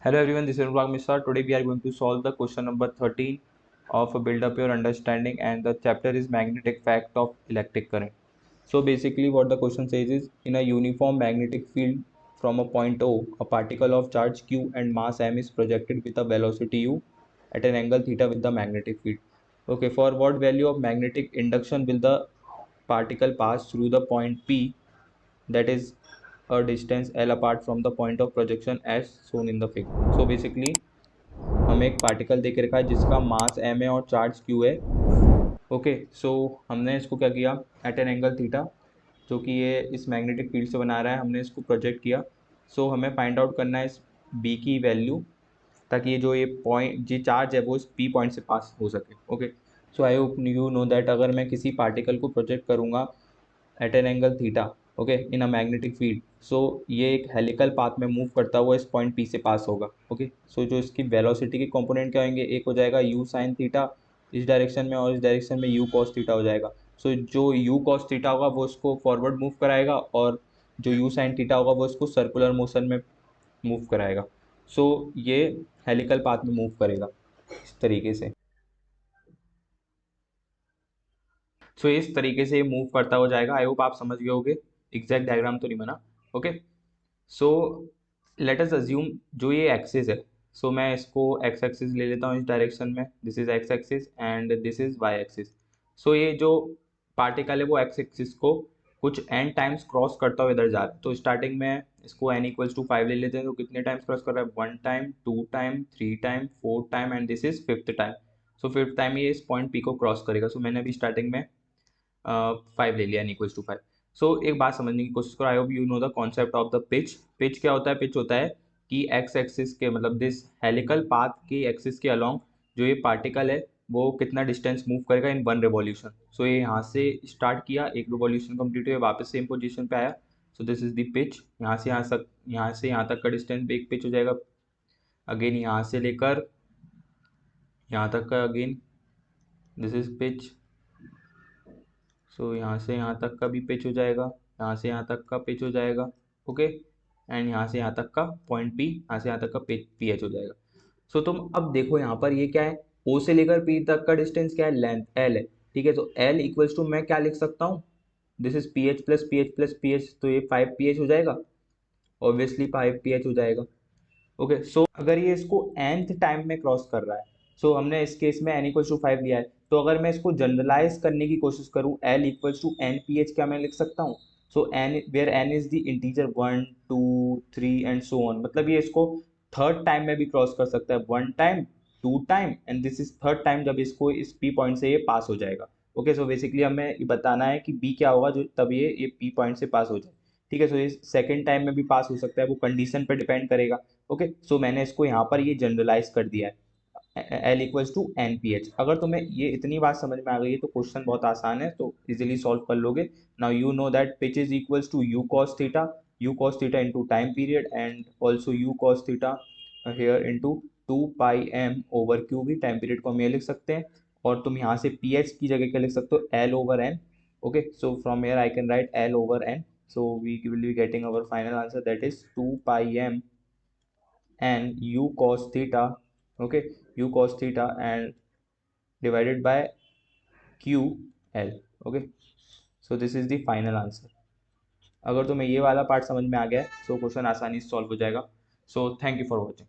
Hello everyone, this is Anurag Mishra. Today we are going to solve the question number 13 of Build Up Your Understanding, and the chapter is Magnetic Effect of Electric Current. So basically what the question says is, in a uniform magnetic field from a point O, a particle of charge Q and mass m is projected with a velocity u at an angle theta with the magnetic field. Okay, for what value of magnetic induction will the particle pass through the point P, that is a distance L apart from the point of projection as shown in the figure. So basically हमें एक particle दे के रखा है जिसका मास m है और charge q है। Okay, सो हमने इसको क्या किया, एट एन एंगल थीटा, जो कि ये इस मैग्नेटिक फील्ड से बना रहा है, हमने इसको प्रोजेक्ट किया। सो हमें फाइंड आउट करना है इस b की वैल्यू, ताकि ये जो ये पॉइंट जी चार्ज है वो इस p पॉइंट से पास हो सके। Okay, so I hope you know that अगर मैं किसी पार्टिकल को प्रोजेक्ट करूँगा at an angle theta, okay, in a magnetic field, so ये एक हेलिकल पाथ में मूव करता हुआ इस पॉइंट पी से पास होगा। ओके, सो जो इसकी वेलोसिटी के कंपोनेंट क्या होंगे, एक हो जाएगा यू साइन थीटा इस डायरेक्शन में, और इस डायरेक्शन में यू कॉस थीटा हो जाएगा। सो जो यू कॉस थीटा होगा वो इसको फॉरवर्ड मूव कराएगा, और जो यू साइन थीटा होगा वो इसको सर्कुलर मोशन में मूव कराएगा। सो ये हेलिकल पाथ में मूव करेगा इस तरीके से। सो इस तरीके से मूव करता हो जाएगा। आई होप आप समझ गए होगे, एग्जैक्ट डायग्राम तो नहीं बना। Okay, so let us assume जो ये एक्सिस है, सो मैं इसको एक्स एक्सिस ले लेता हूँ इस डायरेक्शन में, this is X axis and this is Y axis. So ये जो पार्टिकल है वो एक्स एक्सिस को कुछ एन टाइम्स क्रॉस करता हुआ इधर जा रहा है। तो स्टार्टिंग में इसको एन इक्वल्स टू 5 ले लेते हैं, तो कितने टाइम्स क्रॉस कर रहा है, 1 time, 2 time, 3 time, 4 time and this is 5th time. So 5th time ये इस पॉइंट पी को क्रॉस करेगा। सो मैंने अभी स्टार्टिंग में 5 ले लिया, एन इक्वल्स टू 5। सो एक बात समझने की कोशिश करो, आई hope you know the concept of the pitch. Pitch क्या होता है, पिच होता है कि एक्स एक्सिस के मतलब दिस हेलिकल पाथ की एक्सिस के अलोंग जो ये पार्टिकल है वो कितना डिस्टेंस मूव करेगा इन 1 रिवॉल्यूशन। सो ये यहाँ से स्टार्ट किया, एक रिवॉल्यूशन कंप्लीट हुआ, वापस सेम पोजीशन पे आया। So this is the pitch. यहाँ से यहाँ तक का डिस्टेंस एक पिच हो जाएगा। अगेन यहाँ से लेकर यहाँ तक का अगेन दिस इज पिच। सो यहाँ से यहाँ तक का भी पिच हो जाएगा, यहाँ से यहाँ तक का पिच हो जाएगा। ओके, एंड यहाँ से यहाँ तक का पॉइंट पी, यहाँ से यहाँ तक का पी एच हो जाएगा। सो तुम अब देखो यहाँ पर ये क्या है, ओ से लेकर पी तक का डिस्टेंस क्या है, लेंथ एल है। ठीक है, तो एल इक्वल्स टू मैं क्या लिख सकता हूँ, this is P H plus P H plus P H, तो ये 5 पी एच हो जाएगा, ऑब्वियसली 5 पी एच हो जाएगा। ओके, सो अगर ये इसको nth टाइम में क्रॉस कर रहा है, सो हमने इस केस में n इक्वल्स टू 5 लिया है, तो अगर मैं इसको जनरलाइज करने की कोशिश करूं, l equals to n p h क्या मैं लिख सकता हूं। So n where n is the integer 1 2 3 and so on, मतलब ये इसको 3rd टाइम में भी क्रॉस कर सकता है, 1 time, 2 time and this is 3rd time जब इसको इस p पॉइंट से ये पास हो जाएगा। ओके, सो बेसिकली हमें ये बताना है कि b क्या होगा जो तब ये p पॉइंट से पास हो जाए। ठीक है, सो ये 2nd टाइम में भी पास हो सकता है, वो कंडीशन पे डिपेंड करेगा। ओके, सो मैंने इसको यहाँ पर ये जनरलाइज कर दिया है, l equals to n p h. अगर तुम्हें ये इतनी बात समझ में आ गई है तो क्वेश्चन बहुत आसान है, तो इजीली सॉल्व कर लोगे। Now you know that pitch is equals to u cos theta into time period and also u cos theta here into 2 pi m over q, भी टाइम पीरियड को हम ये लिख सकते हैं। और तुम यहाँ से पी एच की जगह क्या लिख सकते हो, l over n. Okay, so from here I can write L over N. So we will be getting our final answer, that is 2 pi m and u cos theta. Okay, u cos theta and divided by q L. Okay, so this is the final answer. अगर तुम्हें ये वाला part समझ में आ गया है तो question आसानी से सॉल्व हो जाएगा। So thank you for watching.